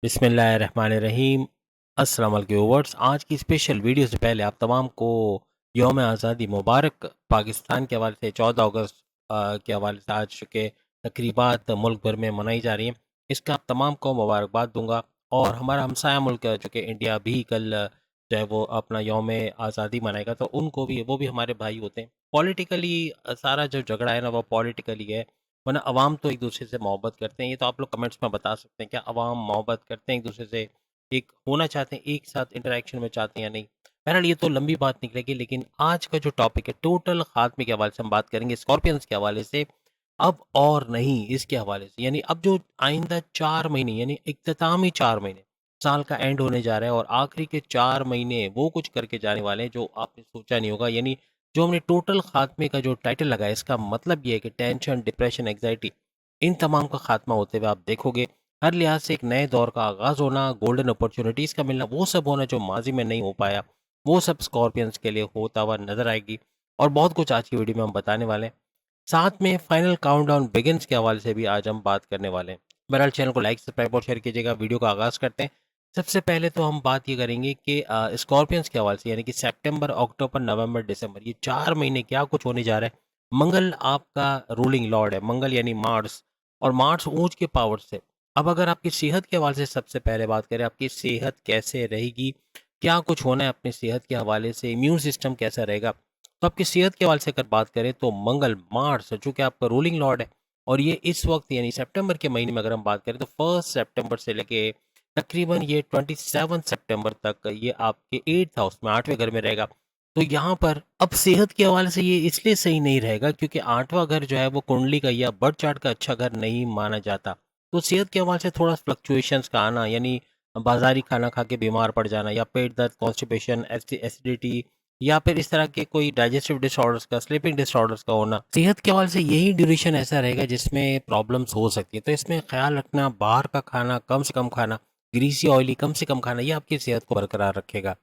बिस्मिल्लाहिर्रहमानिर्रहीम। अस्सलाम वालेकुम व्यूअर्स। आज की स्पेशल वीडियो से पहले आप तमाम को यौम आज़ादी मुबारक। पाकिस्तान के हवाले से 14 अगस्त के हवाले से आज के तकरीबात मुल्क भर में मनाई जा रही हैं, इसका आप तमाम को मुबारकबाद दूंगा। और हमारा हमसाया मुल्क जो कि इंडिया भी कल जो है वो अपना यौम आज़ादी मनाएगा, तो उनको भी वो भी हमारे भाई होते हैं। पॉलिटिकली सारा जो झगड़ा है ना वो पॉलिटिकली है, वरना अवाम तो एक दूसरे से मोहब्बत करते हैं। ये तो आप लोग कमेंट्स में बता सकते हैं, क्या अवाम मोहब्बत करते हैं एक दूसरे से, एक होना चाहते हैं, एक साथ इंटरेक्शन में चाहते हैं या नहीं। बहरहाल ये तो लंबी बात निकलेगी, लेकिन आज का जो टॉपिक है टोटल खात्मे के हवाले से हम बात करेंगे, स्कॉर्पियंस के हवाले से। अब और नहीं इसके हवाले से, यानी अब जो आइंदा 4 महीने, यानी इख्तितामी 4 महीने, साल का एंड होने जा रहा है और आखिरी के 4 महीने वो कुछ करके जाने वाले हैं जो आपने सोचा नहीं होगा। यानी जो हमने टोटल खात्मे का जो टाइटल लगाया, इसका मतलब ये है कि टेंशन, डिप्रेशन, एंग्जाइटी, इन तमाम का खात्मा होते हुए आप देखोगे। हर लिहाज से एक नए दौर का आगाज़ होना, गोल्डन अपॉर्चुनिटीज़ का मिलना, वो सब होना जो माजी में नहीं हो पाया, वो सब स्कॉर्पियंस के लिए होता हुआ नजर आएगी। और बहुत कुछ आज की वीडियो में हम बताने वाले हैं। साथ में फाइनल काउंटडाउन बिगिंस के हवाले से भी आज हम बात करने वाले हैं। बहरहाल चैनल को लाइक, सब्सक्राइब और शेयर कीजिएगा। वीडियो का आगाज़ करते हैं। सबसे पहले तो हम बात ये करेंगे कि स्कॉर्पियंस के हवाले से, यानी कि सितंबर, अक्टूबर, नवंबर, दिसंबर, ये 4 महीने क्या कुछ होने जा रहा है। मंगल आपका रूलिंग लॉर्ड है, मंगल यानी मार्स, और मार्स ऊंच के पावर से। अब अगर आपकी सेहत के हवाले से सबसे पहले बात करें, आपकी सेहत कैसे रहेगी, क्या कुछ होना है अपनी सेहत के हवाले से, इम्यून सिस्टम कैसा रहेगा। तो आपकी सेहत के हवाले से अगर बात करें तो मंगल, मार्स जो कि आपका रूलिंग लॉर्ड है, और ये इस वक्त यानी सितंबर के महीने में अगर हम बात करें तो 1 सितंबर से लेके तकरीबन ये 27 सितंबर तक ये आपके 8th हाउस में, 8वें घर में रहेगा। तो यहाँ पर अब सेहत के हवाले से ये इसलिए सही नहीं रहेगा क्योंकि 8वां घर जो है वो कुंडली का या बर्थ चार्ट का अच्छा घर नहीं माना जाता। तो सेहत के हवाले से थोड़ा फ्लक्चुएशंस का आना, यानी बाजारी खाना खा के बीमार पड़ जाना, या पेट दर्द, कॉन्स्टिपेशन, एसिडिटी, या फिर इस तरह के कोई डाइजेस्टिव डिसऑर्डर्स का, स्लीपिंग डिसऑर्डर्स का होना, सेहत के हवाले से यही ड्यूरेशन ऐसा रहेगा जिसमें प्रॉब्लम्स हो सकती है। तो इसमें ख्याल रखना, बाहर का खाना कम से कम खाना, ग्रीसी ऑयली कम से कम खाना, ये आपकी सेहत को बरकरार रखेगा।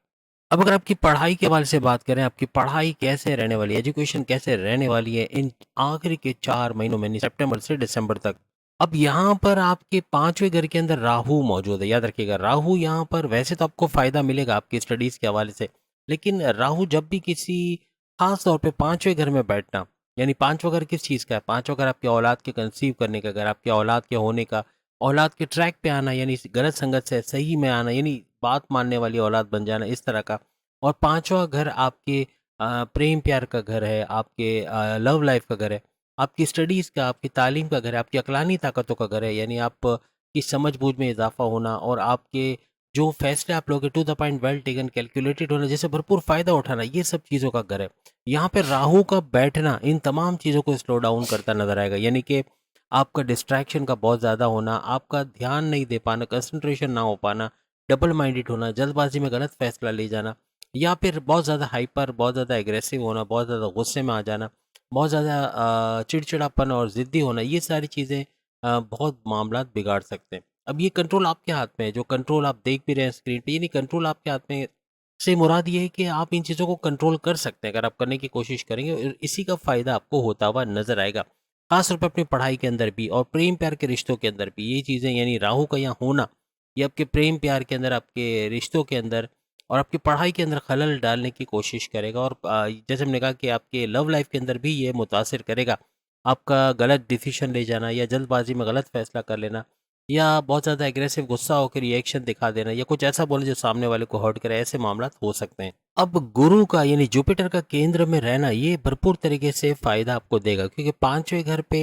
अब अगर आपकी पढ़ाई के हवाले से बात करें, आपकी पढ़ाई कैसे रहने वाली है, एजुकेशन कैसे रहने वाली है इन आखिरी के 4 महीनों में, यानी सितंबर से दिसंबर तक। अब यहाँ पर आपके 5वें घर के अंदर राहु मौजूद है। याद रखिएगा, राहु यहाँ पर वैसे तो आपको फायदा मिलेगा आपकी स्टडीज के हवाले से, लेकिन राहु जब भी किसी खास तौर पे 5वें घर में बैठना, यानी 5वां घर किस चीज़ का है, 5वां घर आपके औलाद के कंसीव करने का घर, आपके औलाद के होने का, औलाद के ट्रैक पे आना, यानी गलत संगत से सही में आना, यानी बात मानने वाली औलाद बन जाना, इस तरह का। और 5वां घर आपके प्रेम प्यार का घर है, आपके लव लाइफ का घर है, आपकी स्टडीज़ का, आपकी तालीम का घर है, आपकी अकलानी ताकतों का घर है, यानी आप की समझ-बूझ में इज़ाफ़ा होना, और आपके जो फैसले आप लोगे to the point, well taken, calculated होना, जैसे भरपूर फ़ायदा उठाना, ये सब चीज़ों का घर है। यहाँ पे राहु का बैठना इन तमाम चीज़ों को स्लो डाउन करता नज़र आएगा, यानी कि आपका डिस्ट्रैक्शन का बहुत ज़्यादा होना, आपका ध्यान नहीं दे पाना, कंसंट्रेशन ना हो पाना, डबल माइंडेड होना, जल्दबाजी में गलत फैसला ले जाना, या फिर बहुत ज़्यादा हाइपर, बहुत ज़्यादा एग्रेसिव होना, बहुत ज़्यादा गुस्से में आ जाना, बहुत ज़्यादा चिड़चिड़ापन और ज़िद्दी होना, ये सारी चीज़ें बहुत मामलात बिगाड़ सकते हैं। अब ये कंट्रोल आपके हाथ में है, जो कंट्रोल आप देख भी रहे हैं स्क्रीन पे, ये नहीं, कंट्रोल आपके हाथ में से मुराद ये है कि आप इन चीज़ों को कंट्रोल कर सकते हैं अगर आप करने की कोशिश करेंगे, और इसी का फ़ायदा आपको होता हुआ नज़र आएगा। खास तौर पे अपनी पढ़ाई के अंदर भी और प्रेम प्यार के रिश्तों के अंदर भी ये चीज़ें, यानी राहु का यहाँ होना, ये आपके प्रेम प्यार के अंदर, आपके रिश्तों के अंदर और आपकी पढ़ाई के अंदर खलल डालने की कोशिश करेगा। और जैसे हमने कहा कि आपके लव लाइफ के अंदर भी ये मुतासिर करेगा। आपका गलत डिसीजन ले जाना, या जल्दबाजी में गलत फैसला कर लेना, या बहुत ज़्यादा एग्रेसिव गुस्सा होकर रिएक्शन दिखा देना, या कुछ ऐसा बोले जो सामने वाले को हर्ट करे, ऐसे मामला हो सकते हैं। अब गुरु का यानी जुपिटर का केंद्र में रहना, ये भरपूर तरीके से फायदा आपको देगा, क्योंकि 5वें घर पे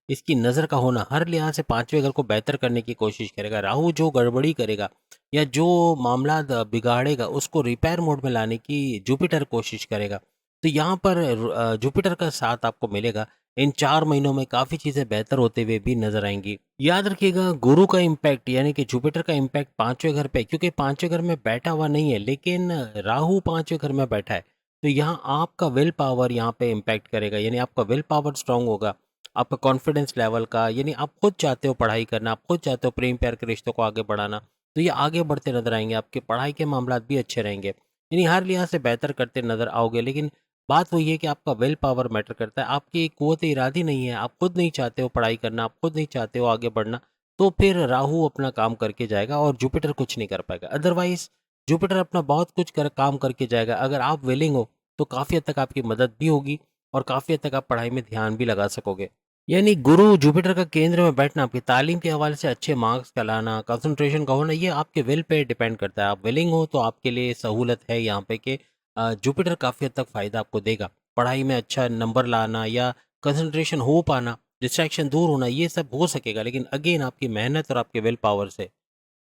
इसकी नज़र का होना हर लिहाज से 5वें घर को बेहतर करने की कोशिश करेगा। राहु जो गड़बड़ी करेगा या जो मामला बिगाड़ेगा, उसको रिपेयर मोड में लाने की जुपिटर कोशिश करेगा। तो यहाँ पर जुपिटर का साथ आपको मिलेगा। इन 4 महीनों में काफ़ी चीज़ें बेहतर होते हुए भी नजर आएंगी। याद रखिएगा, गुरु का इम्पैक्ट यानी कि जुपिटर का इम्पैक्ट 5वें घर पे, क्योंकि 5वें घर में बैठा हुआ नहीं है, लेकिन राहु 5वें घर में बैठा है। तो यहाँ आपका विल पावर यहाँ पे इम्पैक्ट करेगा, यानी आपका विल पावर स्ट्रांग होगा, आपका कॉन्फिडेंस लेवल का, यानी आप खुद चाहते हो पढ़ाई करना, आप खुद चाहते हो प्रेम प्यार के रिश्तों को आगे बढ़ाना, तो ये आगे बढ़ते नजर आएंगे। आपके पढ़ाई के मामला भी अच्छे रहेंगे, यानी हर लिहाज से बेहतर करते नजर आओगे। लेकिन बात वही है कि आपका विल पावर मैटर करता है, आपकी कुव्वत इरादी नहीं है, आप खुद नहीं चाहते हो पढ़ाई करना, आप खुद नहीं चाहते हो आगे बढ़ना, तो फिर राहु अपना काम करके जाएगा और जुपिटर कुछ नहीं कर पाएगा। अदरवाइज़ जुपिटर अपना बहुत कुछ काम करके जाएगा। अगर आप विलिंग हो, तो काफ़ी हद तक आपकी मदद भी होगी और काफ़ी हद तक आप पढ़ाई में ध्यान भी लगा सकोगे। यानी गुरु जुपिटर का केंद्र में बैठना आपकी तालीम के हवाले से अच्छे मार्क्स का लाना, कंसंट्रेशन का होना, ये आपके विल पे डिपेंड करता है। आप विलिंग हो तो आपके लिए सहूलत है यहाँ पे कि जुपिटर काफ़ी हद तक फ़ायदा आपको देगा। पढ़ाई में अच्छा नंबर लाना या कंसंट्रेशन हो पाना, डिस्ट्रैक्शन दूर होना, ये सब हो सकेगा, लेकिन अगेन आपकी मेहनत और आपके विल पावर से।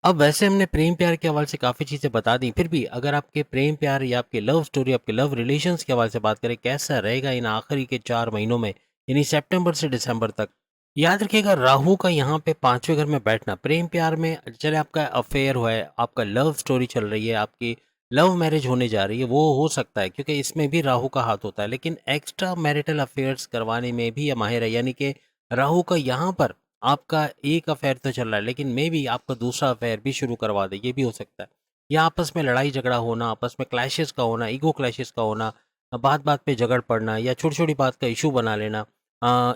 अब वैसे हमने प्रेम प्यार के हवाले से काफ़ी चीज़ें बता दी, फिर भी अगर आपके प्रेम प्यार या आपकी लव स्टोरी, आपके लव रिलेशंस के हवाले से बात करें, कैसा रहेगा इन आखिरी के 4 महीनों में, यानी सितंबर से दिसंबर तक। याद रखिएगा राहु का यहाँ पे 5वें घर में बैठना, प्रेम प्यार में चले आपका अफेयर हुआ है, आपका लव स्टोरी चल रही है, आपकी लव मैरिज होने जा रही है, वो हो सकता है क्योंकि इसमें भी राहु का हाथ होता है, लेकिन एक्स्ट्रा मैरिटल अफेयर्स करवाने में भी ये माहिर है, यानी कि राहु का यहाँ पर आपका एक अफेयर तो चल रहा है, लेकिन मे बी आपका दूसरा अफेयर भी शुरू करवा दे, ये भी हो सकता है। या आपस में लड़ाई झगड़ा होना, आपस में क्लैशेस का होना, ईगो क्लैशेस का होना, बात बात पे झगड़ पड़ना या छोटी छोटी बात का इशू बना लेना,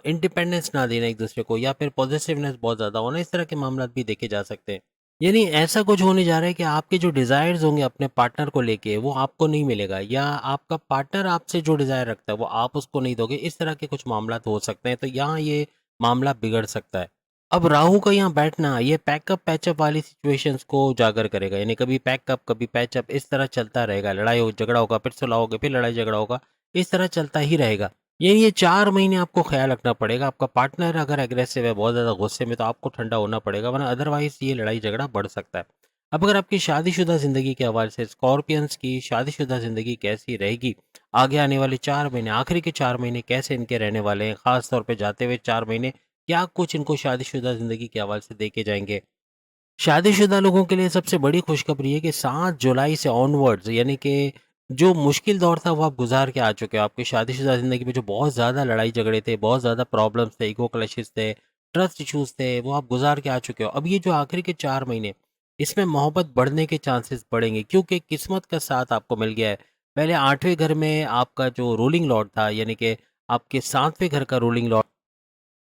इंडिपेंडेंस ना देना एक दूसरे को, या फिर पॉजिटिवनेस बहुत ज़्यादा होना, इस तरह के मामला भी देखे जा सकते हैं। यानी ऐसा कुछ होने जा रहा है कि आपके जो डिज़ायर्स होंगे अपने पार्टनर को लेके, वो आपको नहीं मिलेगा, या आपका पार्टनर आपसे जो डिज़ायर रखता है वो आप उसको नहीं दोगे, इस तरह के कुछ मामला हो सकते हैं, तो यहाँ ये मामला बिगड़ सकता है। अब राहु का यहाँ बैठना ये पैकअप पैचअप वाली सिचुएशंस को उजागर करेगा, यानी कभी पैकअप कभी पैचअप इस तरह चलता रहेगा, लड़ाई हो झगड़ा होगा, फिर सुलह होगा, फिर लड़ाई झगड़ा होगा, इस तरह चलता ही रहेगा। ये 4 महीने आपको ख्याल रखना पड़ेगा। आपका पार्टनर अगर एग्रेसिव है, बहुत ज़्यादा गुस्से में, तो आपको ठंडा होना पड़ेगा, वरना अदरवाइज़ ये लड़ाई झगड़ा बढ़ सकता है। अब अगर आपकी शादीशुदा ज़िंदगी के हवाले से स्कॉर्पियंस की शादीशुदा ज़िंदगी कैसी रहेगी, आगे आने वाले 4 महीने, आखिरी के 4 महीने कैसे इनके रहने वाले हैं, ख़ास तौर पे जाते हुए 4 महीने क्या कुछ इनको शादीशुदा ज़िंदगी के हवाले से देके जाएँगे। शादीशुदा लोगों के लिए सबसे बड़ी खुशखबरी है कि 7 जुलाई से ऑनवर्ड्स, यानी कि जो मुश्किल दौर था वो आप गुज़ार के आ चुके हो। आपकी शादीशुदा ज़िंदगी में जो बहुत ज़्यादा लड़ाई झगड़े थे, बहुत ज़्यादा प्रॉब्लम्स थे, ईगो क्लैशेस थे, ट्रस्ट इश्यूज़ थे, वो आप गुज़ार के आ चुके हो। अब ये जो आखिरी के 4 महीने, इसमें मोहब्बत बढ़ने के चांसेस बढ़ेंगे क्योंकि किस्मत का साथ आपको मिल गया है। पहले 8वें घर में आपका जो रूलिंग लॉर्ड था, यानी कि आपके 7वें घर का रूलिंग लॉर्ड,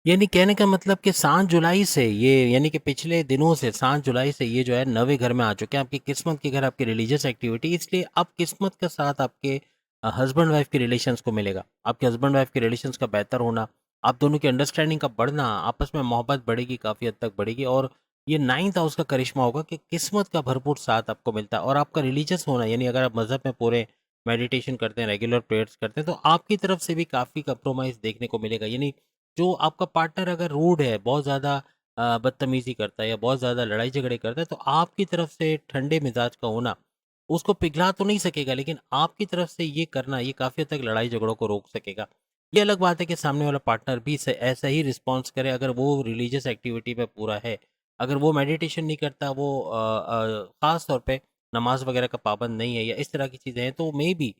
यानी कहने का मतलब कि 7 जुलाई से ये, यानी कि पिछले दिनों से 7 जुलाई से ये जो है 9वें घर में आ चुके हैं, आपकी किस्मत के घर, आपकी रिलीजियस एक्टिविटी, इसलिए अब किस्मत का साथ आपके हस्बैंड वाइफ के रिलेशंस को मिलेगा। आपके हस्बैंड वाइफ के रिलेशंस का बेहतर होना, आप दोनों की अंडरस्टैंडिंग का बढ़ना, आपस में मोहब्बत बढ़ेगी, काफ़ी हद तक बढ़ेगी, और ये 9th हाउस का करिश्मा होगा कि किस्मत का भरपूर साथ आपको मिलता है। और आपका रिलीजियस होना, यानी अगर आप मज़हब में पूरे मेडिटेशन करते हैं, रेगुलर प्रेयर्स करते हैं, तो आपकी तरफ से भी काफ़ी कंप्रोमाइज़ देखने को मिलेगा। यानी जो आपका पार्टनर अगर रूड है, बहुत ज़्यादा बदतमीज़ी करता है या बहुत ज़्यादा लड़ाई झगड़े करता है, तो आपकी तरफ से ठंडे मिजाज का होना उसको पिघला तो नहीं सकेगा, लेकिन आपकी तरफ से ये करना, ये काफ़ी हद तक लड़ाई झगड़ों को रोक सकेगा। ये अलग बात है कि सामने वाला पार्टनर भी ऐसा ही रिस्पॉन्स करे, अगर वो रिलीजियस एक्टिविटी में पूरा है, अगर वो मेडिटेशन नहीं करता, वो ख़ास तौर पे नमाज वगैरह का पाबंद नहीं है, या इस तरह की चीज़ें हैं, तो मे बी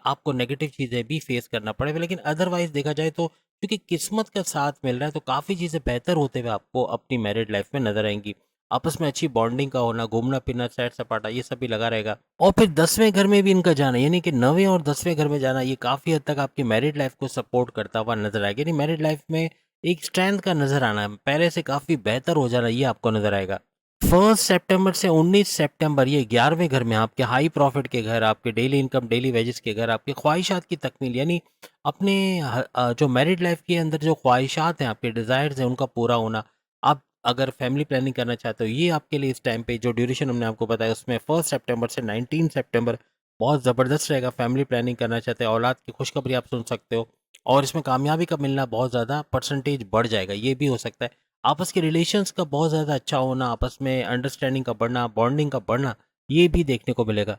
आपको नेगेटिव चीज़ें भी फेस करना पड़े। लेकिन अदरवाइज़ देखा जाए तो क्योंकि किस्मत का साथ मिल रहा है, तो काफ़ी चीज़ें बेहतर होते हुए आपको अपनी मैरिड लाइफ में नज़र आएँगी। आपस में अच्छी बॉन्डिंग का होना, घूमना-फिरना, सैर-सपाटा, ये सब भी लगा रहेगा। और फिर 10वें घर में भी इनका जाना, यानी कि 9वें और 10वें घर में जाना, ये काफ़ी हद तक आपकी मैरिड लाइफ को सपोर्ट करता हुआ नज़र आएगा। यानी मैरिड लाइफ में एक स्ट्रेंथ का नज़र आना, पहले से काफ़ी बेहतर हो जाना, ये आपको नज़र आएगा। 1 सितंबर से 19 सितंबर, ये 11वें घर में आपके हाई प्रॉफ़िट के घर, आपके डेली इनकम, डेली वेजेस के घर, आपकी ख्वाहिशात की तकमील, यानी अपने जो मैरिड लाइफ़ के अंदर जो ख्वाहिशात हैं, आपके डिज़ायर्स हैं, उनका पूरा होना। आप अगर फैमिली प्लानिंग करना चाहते हो, ये आपके लिए इस टाइम पे जो ड्यूरेशन हमने आपको बताया, उसमें 1 सितंबर से 19 सितंबर बहुत ज़बरदस्त रहेगा। फैमिली प्लानिंग करना चाहते हैं, औलाद की खुशखबरी आप सुन सकते हो, और इसमें कामयाबी का मिलना बहुत ज़्यादा परसेंटेज बढ़ जाएगा, ये भी हो सकता है। आपस के रिलेशंस का बहुत ज़्यादा अच्छा होना, आपस में अंडरस्टैंडिंग का बढ़ना, बॉन्डिंग का बढ़ना, ये भी देखने को मिलेगा।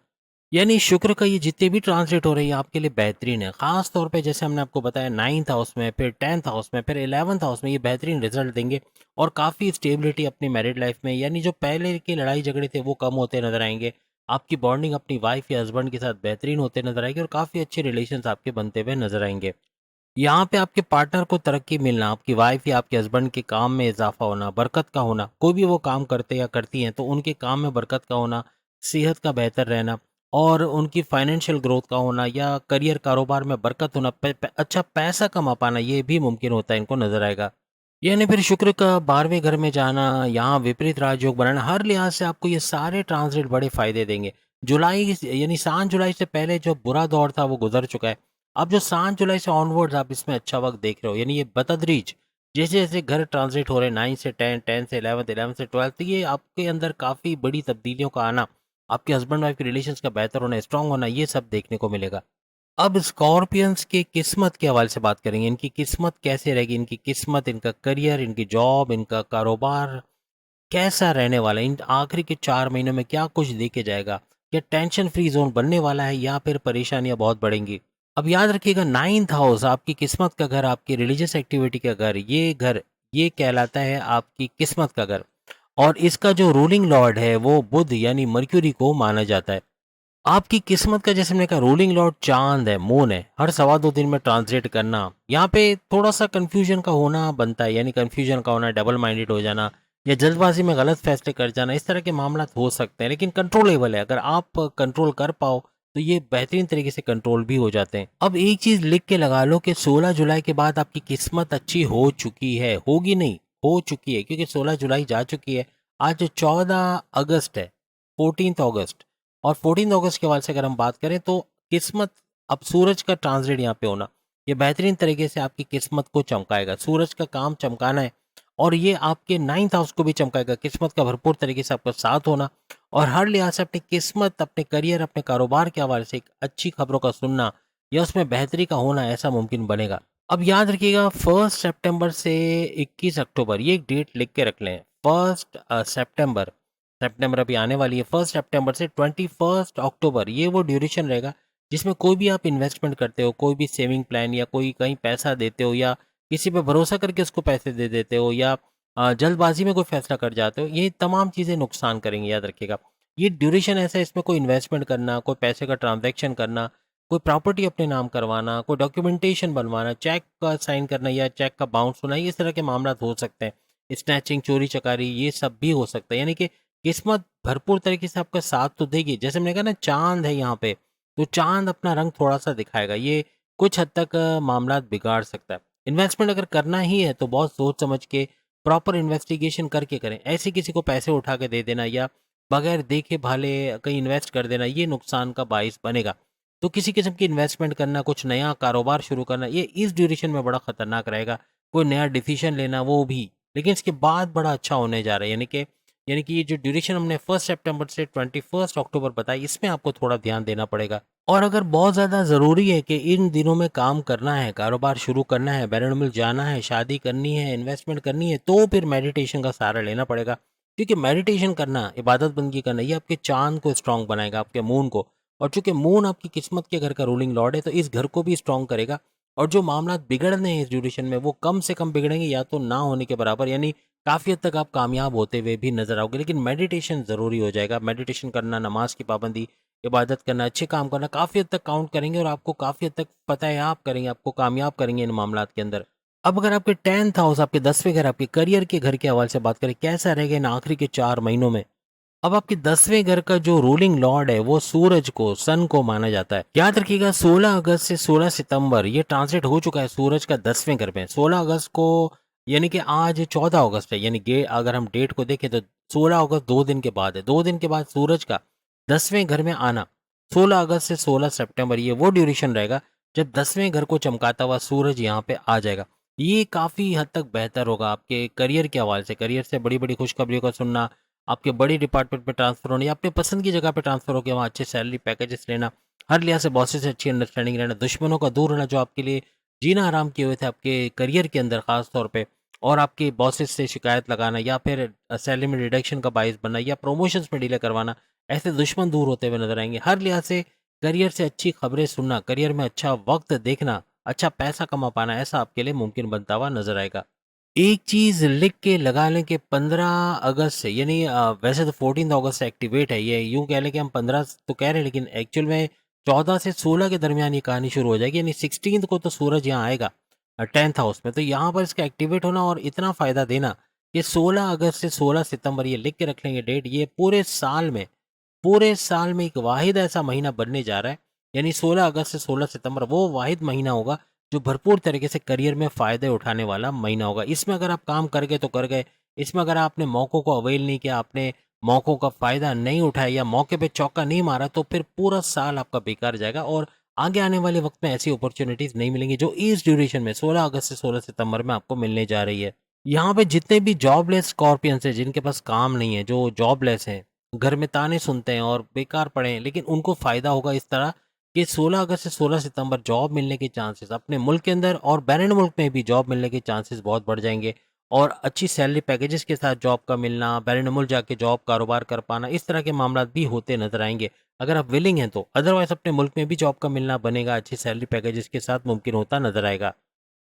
यानी शुक्र का ये जितने भी ट्रांज़िट हो रही है आपके लिए बेहतरीन है। ख़ास तौर पे जैसे हमने आपको बताया 9th हाउस में, फिर 10th हाउस में, फिर 11th हाउस में, ये बेहतरीन रिज़ल्ट देंगे और काफ़ी स्टेबिलिटी अपनी मैरिड लाइफ़ में, यानी जो पहले के लड़ाई झगड़े थे वो कम होते नज़र आएँगे। आपकी बॉन्डिंग अपनी वाइफ़ या हस्बैंड के साथ बेहतरीन होते नज़र आएगी और काफ़ी अच्छे रिलेशंस आपके बनते हुए नज़र आएँगे। यहाँ पे आपके पार्टनर को तरक्की मिलना, आपकी वाइफ़ या आपके हस्बैंड के काम में इज़ाफ़ा होना, बरकत का होना, कोई भी वो काम करते या करती हैं, तो उनके काम में बरकत का होना, सेहत का बेहतर रहना, और उनकी फाइनेंशियल ग्रोथ का होना, या करियर कारोबार में बरकत होना, अच्छा पैसा कमा पाना, ये भी मुमकिन होता है, इनको नज़र आएगा। यानी फिर शुक्र का 12वें घर में जाना, यहाँ विपरीत राजयोग बनाना, हर लिहाज से आपको ये सारे ट्रांज़िट बड़े फ़ायदे देंगे। जुलाई यानी 7 जुलाई से पहले जो बुरा दौर था वो गुज़र चुका है। अब जो 7 जुलाई से ऑनवर्ड्स आप इसमें अच्छा वक़्त देख रहे हो, यानी ये बतदरीज जैसे-जैसे घर ट्रांज़िट हो रहे हैं 9 से 10, 10 से 11, 11 से 12, ये आपके अंदर काफ़ी बड़ी तब्दीलियों का आना, आपके हस्बैंड वाइफ के रिलेशंस का बेहतर होना, स्ट्रॉन्ग होना, ये सब देखने को मिलेगा। अब स्कॉर्पियंस की किस्मत के हवाले से बात करेंगे। इनकी किस्मत कैसे रहेगी? इनकी किस्मत, इनका करियर, इनकी जॉब, इनका कारोबार कैसा रहने वाला है? इन आखिरी के 4 महीनों में क्या कुछ देके जाएगा? क्या टेंशन फ्री ज़ोन बनने वाला है या फिर परेशानियाँ बहुत बढ़ेंगी? अब याद रखिएगा 9th हाउस आपकी किस्मत का घर, आपकी रिलीजियस एक्टिविटी का घर, ये कहलाता है आपकी किस्मत का घर और इसका जो रूलिंग लॉर्ड है वो बुध यानी मर्क्यूरी को माना जाता है। आपकी किस्मत का जैसे मैंने कहा रूलिंग लॉर्ड चाँद है, मून है, हर सवा 2 दिन में ट्रांज़िट करना, यहाँ पे थोड़ा-सा कन्फ्यूज़न का होना बनता है, यानी कन्फ्यूज़न का होना, डबल माइंडेड हो जाना या जल्दबाज़ी में गलत फ़ैसले कर जाना, इस तरह के मामलात हो सकते हैं, लेकिन कंट्रोलेबल है। अगर आप कंट्रोल कर पाओ, तो ये बेहतरीन तरीके से कंट्रोल भी हो जाते हैं। अब एक चीज़ लिख के लगा लो कि 16 जुलाई के बाद आपकी किस्मत अच्छी हो चुकी है, होगी नहीं, हो चुकी है क्योंकि 16 जुलाई जा चुकी है, आज 14 अगस्त है, 14th अगस्त। और 14 अगस्त के हवाले से अगर हम बात करें तो किस्मत, अब सूरज का ट्रांजिट यहाँ पे होना, ये बेहतरीन तरीके से आपकी किस्मत को चमकाएगा। सूरज का काम चमकाना है और ये आपके 9th हाउस को भी चमकाएगा। किस्मत का भरपूर तरीके से आपका साथ होना और हर लिहाज से अपनी किस्मत, अपने करियर, अपने कारोबार के हवाले से एक अच्छी खबरों का सुनना या उसमें बेहतरी का होना ऐसा मुमकिन बनेगा। अब याद रखिएगा 1 सितंबर से 21 अक्टूबर, ये एक डेट लिख के रख लें। 1 सितंबर, सितंबर अभी आने वाली है, 1 सितंबर से 21 अक्टूबर, ये वो ड्यूरेशन रहेगा जिसमें कोई भी आप इन्वेस्टमेंट करते हो, कोई भी सेविंग प्लान या कोई कहीं पैसा देते हो या किसी पे भरोसा करके उसको पैसे दे देते हो या जल्दबाजी में कोई फैसला कर जाते हो, ये तमाम चीज़ें नुकसान करेंगी, याद रखिएगा। ये ड्यूरेशन ऐसा है, इसमें कोई इन्वेस्टमेंट करना, कोई पैसे का ट्रांजैक्शन करना, कोई प्रॉपर्टी अपने नाम करवाना, कोई डॉक्यूमेंटेशन बनवाना, चेक का साइन करना या चेक का बाउंस होना, ये इस तरह के मामला हो सकते हैं। स्नैचिंग, चोरी चकारी, ये सब भी हो सकता है। यानी कि किस्मत भरपूर तरीके से आपका साथ तो देगी। जैसे मैंने कहा ना चाँद है यहाँ पे, तो चाँद अपना रंग थोड़ा-सा दिखाएगा। ये कुछ हद तक मामलात बिगाड़ सकता है। इन्वेस्टमेंट अगर करना ही है तो बहुत सोच समझ के प्रॉपर इन्वेस्टिगेशन करके करें। ऐसे किसी को पैसे उठा के दे देना या बगैर देखे भाले कहीं इन्वेस्ट कर देना, ये नुकसान का बाइस बनेगा। तो किसी किस्म की इन्वेस्टमेंट करना, कुछ नया कारोबार शुरू करना, ये इस ड्यूरेशन में बड़ा खतरनाक रहेगा। कोई नया डिसीजन लेना वो भी, लेकिन इसके बाद बड़ा अच्छा होने जा रहा है। यानी कि ये जो ड्यूरेशन हमने 1 सितंबर से 21 अक्टूबर बताई, इसमें आपको थोड़ा ध्यान देना पड़ेगा। और अगर बहुत ज़्यादा ज़रूरी है कि इन दिनों में काम करना है, कारोबार शुरू करना है, बैरन-मुल्क जाना है, शादी करनी है, इन्वेस्टमेंट करनी है, तो फिर मेडिटेशन का सहारा लेना पड़ेगा। क्योंकि मेडिटेशन करना, इबादत बंदगी करना, ये आपके चाँद को स्ट्रॉन्ग बनाएगा, आपके मून को। और चूँकि मून आपकी किस्मत के घर का रूलिंग लॉर्ड है, तो इस घर को भी स्ट्रॉन्ग करेगा और जो मामला बिगड़ने हैं इस ड्यूरेशन में, वो कम से कम बिगड़ेंगे या तो ना होने के बराबर, यानी काफ़ी हद तक आप कामयाब होते हुए भी नज़र आओगे। लेकिन मेडिटेशन ज़रूरी हो जाएगा। मेडिटेशन करना, नमाज़ की पाबंदी, इबादत करना, अच्छे काम करना काफ़ी हद तक काउंट करेंगे और आपको काफ़ी हद तक पता है आप करेंगे, आपको कामयाब करेंगे इन मामलात के अंदर। अब अगर आपके 10th हाउस, आपके 10वें घर, आपके करियर के घर के हवाले से बात करें, कैसा रहेगा इन आखिरी के 4 महीनों में? अब आपके 10वें घर का जो रूलिंग लॉर्ड है वो सूरज को, सन को माना जाता है। याद रखिएगा 16 अगस्त से 16 सितंबर ये ट्रांजिट हो चुका है सूरज का 10वें घर में। 16 अगस्त को, यानी कि आज 14 अगस्त है, यानी गे अगर हम डेट को देखें तो 16 अगस्त 2 दिन के बाद है। 2 दिन के बाद सूरज का 10वें घर में आना, 16 अगस्त से 16 सितंबर, ये वो ड्यूरेशन रहेगा जब 10वें घर को चमकाता हुआ सूरज यहाँ पे आ जाएगा। ये काफ़ी हद तक बेहतर होगा आपके करियर के हवाले से। करियर से बड़ी-बड़ी खुशखबरियों का सुनना, आपके बड़ी डिपार्टमेंट में ट्रांसफ़र होना या अपने पसंद की जगह पे ट्रांसफ़र होके वहाँ अच्छे सैलरी पैकेजेस लेना, हर लिहाज से बॉसेस से अच्छी अंडरस्टैंडिंग रहना, दुश्मनों का दूर रहना जो आपके लिए जीना हराम किए हुए थे आपके करियर के अंदर ख़ास तौर पे, और आपके बॉसेस से शिकायत लगाना या फिर सैलरी में रिडक्शन का बायस बनना या प्रमोशंस में डिले करवाना, ऐसे दुश्मन दूर होते हुए नज़र आएँगे। हर लिहाज से करियर से अच्छी खबरें सुनना, करियर में अच्छा वक़्त देखना, अच्छा पैसा कमा पाना, ऐसा आपके लिए मुमकिन बनता हुआ नज़र आएगा। एक चीज़ लिख के लगा लें कि 15 अगस्त से, यानी वैसे तो 14 अगस्त से एक्टिवेट है ये, यूँ कह लें कि हम 15 तो कह रहे हैं लेकिन एक्चुअल में 14 से 16 के दरमियान ये कहानी शुरू हो जाएगी, यानी 16th को तो सूरज यहाँ आएगा 10th हाउस में, तो यहाँ पर इसका एक्टिवेट होना और इतना फ़ायदा देना कि 16 अगस्त से 16 सितंबर, ये लिख के रख लेंगे डेट, ये पूरे साल में एक वाहिद ऐसा महीना बनने जा रहा है, यानी 16 अगस्त से 16 सितंबर वो वाहिद महीना होगा जो भरपूर तरीके से करियर में फ़ायदे उठाने वाला महीना होगा। इसमें अगर आप काम कर गए तो कर गए, इसमें अगर आपने मौकों को अवेल नहीं किया, आपने मौकों का फ़ायदा नहीं उठाया या मौके पे चौका नहीं मारा, तो फिर पूरा साल आपका बेकार जाएगा और आगे आने वाले वक़्त में ऐसी अपॉर्च्युनिटीज़ नहीं मिलेंगी जो इस ड्यूरेशन में 16 अगस्त से 16 सितंबर में आपको मिलने जा रही है। यहाँ पे जितने भी जॉबलेस स्कॉर्पियंस हैं, जिनके पास काम नहीं है, जो जॉबलेस हैं, घर में ताने सुनते हैं और बेकार पड़े हैं, लेकिन उनको फ़ायदा होगा इस तरह कि 16 अगस्त से 16 सितंबर जॉब मिलने के चांसेस अपने मुल्क के अंदर और बैरून मुल्क में भी जॉब मिलने के चांसेस बहुत बढ़ जाएँगे और अच्छी सैलरी पैकेजेस के साथ जॉब का मिलना, बैरून मुल्क जाके जॉब कारोबार कर पाना, इस तरह के मामलात भी होते नज़र आएँगे। अगर आप विलिंग हैं तो, अदरवाइज़ अपने मुल्क में भी जॉब का मिलना बनेगा, अच्छी सैलरी पैकेजेस के साथ मुमकिन होता नज़र आएगा।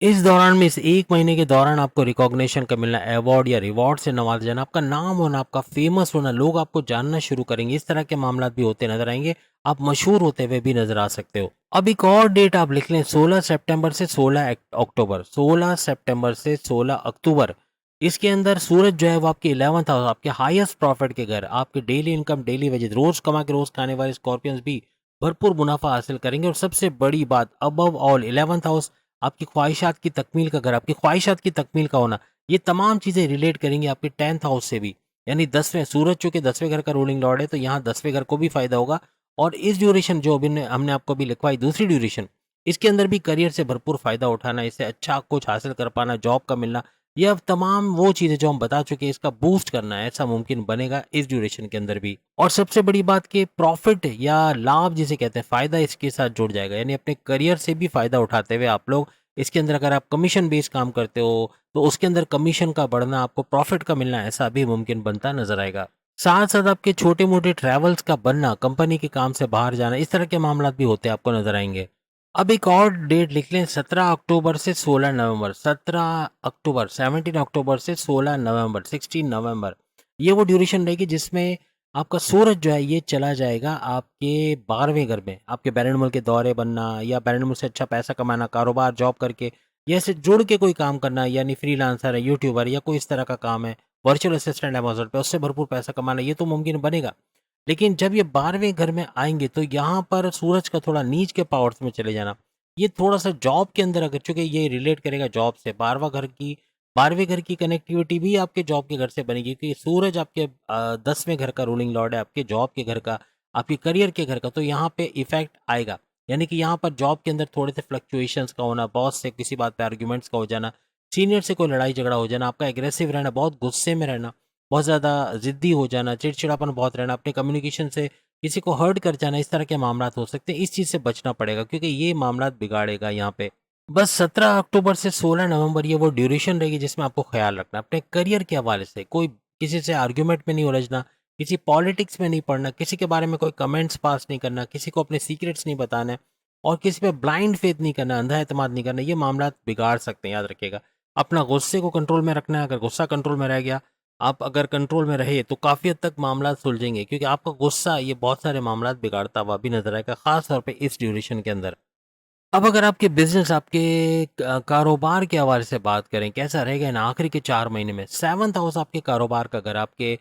इस दौरान में इस 1 महीने के दौरान आपको रिकॉग्निशन का मिलना, अवार्ड या रिवॉर्ड से नवाज़ा जाना, आपका नाम होना, आपका फ़ेमस होना, लोग आपको जानना शुरू करेंगे, इस तरह के मामलात भी होते नज़र आएँगे। आप मशहूर होते हुए भी नज़र आ सकते हो। अब एक और डेट आप लिख लें 16 सितंबर से 16 अक्टूबर, 16 सितंबर से 16 अक्टूबर। इसके अंदर सूरज जो है वो आपके 11th हाउस, आपके हाईएस्ट प्रॉफिट के घर, आपके डेली इनकम, डेली वेजेस, रोज़ कमा के रोज़ खाने वाले स्कॉर्पियंस भी भरपूर मुनाफ़ा हासिल करेंगे और सबसे बड़ी बात अबव ऑल 11th हाउस आपकी ख्वाहिशात की तकमील का घर, आपकी ख्वाहिशात की तकमील का होना, ये तमाम चीज़ें रिलेट करेंगी आपके 10th हाउस से भी। यानी 10वें सूरज चूँकि 10वें घर का रूलिंग लॉर्ड है, तो यहाँ 10वें घर को भी फ़ायदा होगा और इस ड्यूरेशन जो अभी हमने आपको अभी लिखवाई दूसरी ड्यूरेशन, इसके अंदर भी करियर से भरपूर फ़ायदा उठाना, इससे अच्छा कुछ हासिल कर पाना, जॉब का मिलना, ये अब तमाम वो चीज़ें जो हम बता चुके हैं, इसका बूस्ट करना है, ऐसा मुमकिन बनेगा इस ड्यूरेशन के अंदर भी। और सबसे बड़ी बात कि प्रॉफ़िट या लाभ जिसे कहते हैं, फ़ायदा इसके साथ जुड़ जाएगा। यानी अपने करियर से भी फ़ायदा उठाते हुए आप लोग इसके अंदर अगर आप कमीशन बेस्ड काम करते हो, तो उसके अंदर कमीशन का बढ़ना, आपको प्रॉफ़िट का मिलना, ऐसा भी मुमकिन बनता नज़र आएगा। साथ-साथ आपके छोटे-मोटे ट्रैवल्स का बनना, कंपनी के काम से बाहर जाना, इस तरह के मामलात भी होते आपको नज़र आएँगे। अब एक और डेट लिख लें 17 अक्टूबर से 16 नवंबर, 17 अक्टूबर, 17 अक्टूबर से 16 नवंबर, 16 नवंबर। ये वो ड्यूरेशन रहेगी जिसमें आपका सूरज जो है ये चला जाएगा आपके 12वें घर में। आपके बैरून मुल्क के दौरे बनना या बैरून मुल्क से अच्छा पैसा कमाना, कारोबार, जॉब करके या ऐसे जुड़ के कोई काम करना, यानी फ्रीलांसर है, यूट्यूबर या कोई इस तरह का काम है, वर्चुअल असिस्टेंट अमेज़न पे, उससे भरपूर पैसा कमाना, ये तो मुमकिन बनेगा। लेकिन जब ये 12वें घर में आएँगे तो यहाँ पर सूरज का थोड़ा नीच के पावर्स में चले जाना, ये थोड़ा-सा जॉब के अंदर अगर चूँकि ये रिलेट करेगा जॉब से, 12वें घर की कनेक्टिविटी भी आपके जॉब के घर से बनेगी क्योंकि सूरज आपके 10वें घर का रूलिंग लॉर्ड है, आपके जॉब के घर का, आपके करियर के घर का, तो यहाँ पे इफ़ेक्ट आएगा। यानी कि यहाँ पर जॉब के अंदर थोड़े से फ्लक्चुएशंस का होना, बॉस से किसी बात पे आर्ग्यूमेंट्स का हो जाना, सीनियर से कोई लड़ाई झगड़ा हो जाना, आपका एग्रेसिव रहना, बहुत गुस्से में रहना, बहुत ज़्यादा ज़िद्दी हो जाना, चिड़चिड़ापन बहुत रहना, अपने कम्युनिकेशन से किसी को हर्ट कर जाना, इस तरह के मामलात हो सकते हैं। इस चीज़ से बचना पड़ेगा क्योंकि ये मामलात बिगाड़ेगा यहाँ पे। बस 17 अक्टूबर से 16 नवंबर ये वो ड्यूरेशन रहेगी जिसमें आपको ख़्याल रखना है। अपने करियर के हवाले से कोई किसी से आर्ग्यूमेंट में नहीं उलझना, किसी पॉलिटिक्स में नहीं पड़ना, किसी के बारे में कोई कमेंट्स पास नहीं करना, किसी को अपने सीक्रेट्स नहीं बताने और किसी पे ब्लाइंड फेथ नहीं करना, अंधा एतमाद नहीं करना, ये मामलात बिगाड़ सकते हैं, याद रखिएगा। अपना गुस्से को कंट्रोल में रखना है, अगर गुस्सा कंट्रोल में रह गया, आप अगर कंट्रोल में रहे तो काफ़ी हद तक मामलात सुलझेंगे क्योंकि आपका गुस्सा ये बहुत सारे मामलात बिगाड़ता हुआ भी नज़र आएगा, ख़ास तौर पे इस ड्यूरेशन के अंदर। अब अगर आपके बिज़नेस, आपके कारोबार के हवाले से बात करें, कैसा रहेगा इन आखिरी के 4 महीने में? 7th हाउस आपके कारोबार का घर, आपके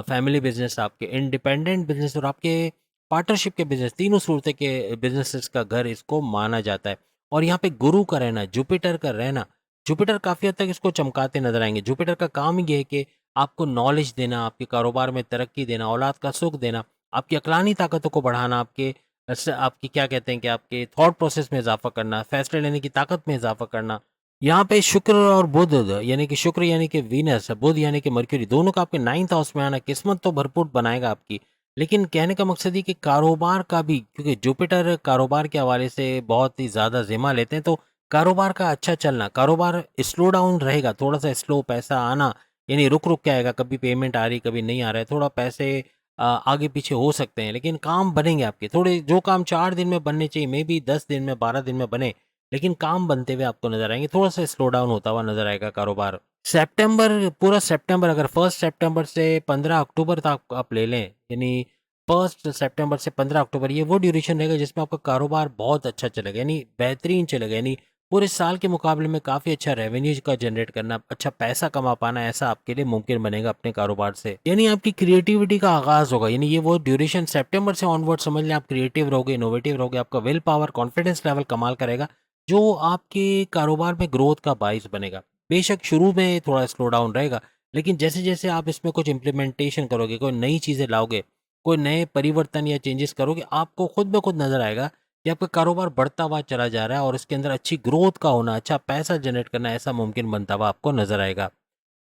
फैमिली बिज़नेस, आपके इंडिपेंडेंट बिज़नेस और आपके पार्टनरशिप के बिज़नेस, तीनों सूरतें के बिज़नेसेस का घर इसको माना जाता है। और यहाँ पे गुरु का रहना, जुपिटर का रहना, जुपिटर काफ़ी हद तक इसको चमकाते नज़र आएँगे। जुपिटर का काम ही ये है कि आपको नॉलेज देना, आपके कारोबार में तरक्की देना, औलाद का सुख देना, आपकी अक़लानी ताकतों को बढ़ाना, आपके आपकी क्या कहते हैं कि आपके थॉट प्रोसेस में इज़ाफ़ा करना, फ़ैसले लेने की ताकत में इज़ाफ़ा करना। यहाँ पे शुक्र और बुध यानी कि शुक्र यानी कि वीनस, बुध यानी कि मर्क्यूरी, दोनों का आपके 9th हाउस में आना किस्मत तो भरपूर बनाएगा आपकी। लेकिन कहने का मकसद ये कि कारोबार का भी, क्योंकि जुपिटर कारोबार के हवाले से बहुत ही ज़्यादा ज़िम्मा लेते हैं, तो कारोबार का अच्छा चलना, कारोबार स्लो डाउन रहेगा, थोड़ा-सा स्लो पैसा आना, यानी रुक-रुक के आएगा, कभी पेमेंट आ रही, कभी नहीं आ रहा है, थोड़ा पैसे आगे पीछे हो सकते हैं, लेकिन काम बनेंगे आपके। थोड़े जो काम 4 दिन में बनने चाहिए, मेबी 10 दिन में, 12 दिन में बने, लेकिन काम बनते हुए आपको नज़र आएँगे। थोड़ा-सा स्लो डाउन होता हुआ नज़र आएगा कारोबार। सितंबर, पूरा सितंबर अगर 1 सितंबर से 15 अक्टूबर तक आप ले लें, यानी 1 सितंबर से 15 अक्टूबर, ये वो ड्यूरेशन रहेगा जिसमें आपका कारोबार बहुत अच्छा चलेगा, यानी बेहतरीन चलेगा, यानी पूरे साल के मुकाबले में काफ़ी अच्छा रेवेन्यू का जनरेट करना, अच्छा पैसा कमा पाना, ऐसा आपके लिए मुमकिन बनेगा अपने कारोबार से। यानी आपकी क्रिएटिविटी का आगाज़ होगा, यानी ये वो ड्यूरेशन सितंबर से ऑनवर्ड समझ लें, आप क्रिएटिव रहोगे, इनोवेटिव रहोगे, आपका विल पावर, कॉन्फिडेंस लेवल कमाल करेगा। जो आपके कारोबार में ग्रोथ का बाइस बनेगा। बेशक शुरू में थोड़ा स्लो डाउन रहेगा, लेकिन जैसे-जैसे आप इसमें कुछ इम्प्लीमेंटेशन करोगे, कोई नई चीज़ें लाओगे, कोई नए परिवर्तन या चेंजेस करोगे, आपको खुद ब खुद नज़र आएगा कि आपका कारोबार बढ़ता हुआ चला जा रहा है और इसके अंदर अच्छी ग्रोथ का होना, अच्छा पैसा जनरेट करना ऐसा मुमकिन बनता हुआ आपको नज़र आएगा।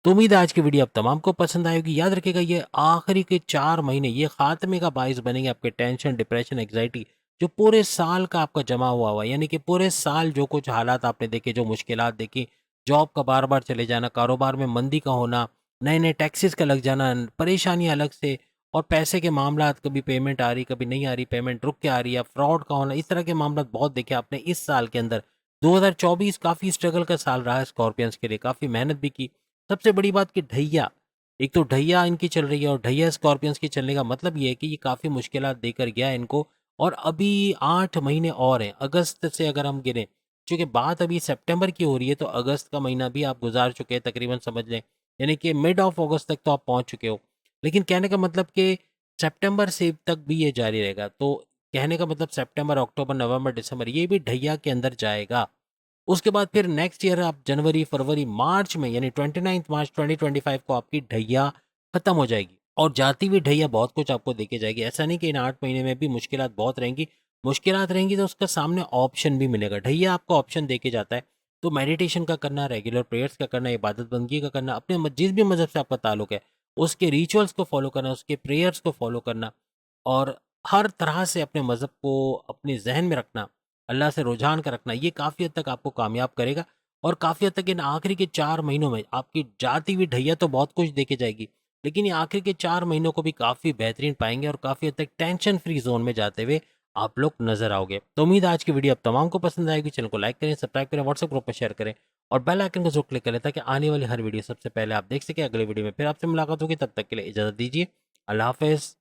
तो उम्मीद है आज की वीडियो आप तमाम को पसंद आएगी। याद रखिएगा ये आखिरी के 4 महीने ये खात्मे का बाइस बनेंगे आपके टेंशन, डिप्रेशन, एंग्जायटी जो पूरे साल का आपका जमा हुआ है, यानी कि पूरे साल जो कुछ हालात आपने देखे, जो मुश्किलात देखी, जॉब का बार-बार चले जाना, कारोबार में मंदी का होना, नए-नए टैक्सेस का लग जाना, परेशानियाँ अलग से और पैसे के मामलात, कभी पेमेंट आ रही, कभी नहीं आ रही, पेमेंट रुक के आ रही है, फ्रॉड का होना, इस तरह के मामलात बहुत देखे आपने इस साल के अंदर। 2024 काफ़ी स्ट्रगल का साल रहा है स्कॉर्पियंस के लिए, काफ़ी मेहनत भी की। सबसे बड़ी बात कि ढैया, एक तो ढैया इनकी चल रही है और ढैया स्कॉर्पियंस की चलने का मतलब ये है कि ये काफ़ी मुश्किलात देकर गया है इनको और अभी 8 महीने और हैं। अगस्त से अगर हम गिनें, चूँकि बात अभी सितंबर की हो रही है, तो अगस्त का महीना भी आप गुज़ार चुके हैं तकरीबन समझ लें, यानी कि मिड ऑफ अगस्त तक तो आप पहुँच चुके हो। लेकिन कहने का मतलब कि सितंबर से तक भी ये जारी रहेगा। तो कहने का मतलब सितंबर, अक्टूबर, नवंबर, दिसंबर ये भी ढैया के अंदर जाएगा। उसके बाद फिर नेक्स्ट ईयर आप जनवरी, फरवरी, मार्च में यानी 29 मार्च 2025 को आपकी ढैया खत्म हो जाएगी और जाती हुई ढैया बहुत कुछ आपको देके जाएगी। ऐसा नहीं कि इन 8 महीने में भी मुश्किलात बहुत रहेंगी। मुश्किलात रहेंगी तो उसका सामने ऑप्शन भी मिलेगा। ढैया आपको ऑप्शन देके जाता है। तो मेडिटेशन का करना, रेगुलर प्रेयर्स का करना, इबादत बंदगी का करना, अपने जिस भी मज़हब से आपका ताल्लुक है, उसके रिचुअल्स को फ़ॉलो करना, उसके प्रेयर्स को फ़ॉलो करना और हर तरह से अपने मज़हब को अपने ज़हन में रखना, अल्लाह से रुझान का रखना, ये काफ़ी हद तक आपको कामयाब करेगा और काफ़ी हद तक इन आखिरी के 4 महीनों में आपकी जाती हुई ढैया तो बहुत कुछ देके जाएगी, लेकिन ये आखिरी के 4 महीनों को भी काफ़ी बेहतरीन पाएँगे और काफ़ी हद तक टेंशन फ्री ज़ोन में जाते हुए आप लोग नज़र आओगे। तो उम्मीद है आज की वीडियो आप तमाम को पसंद आएगी। चैनल को लाइक करें, सब्सक्राइब करें, व्हाट्सएप ग्रुप में शेयर करें और बेल आइकन को ज़रूर क्लिक करें ताकि आने वाली हर वीडियो सबसे पहले आप देख सकें। अगले वीडियो में फिर आपसे मुलाकात होगी, तब तक के लिए इजाज़त दीजिए। अल्लाह हाफ़िज़।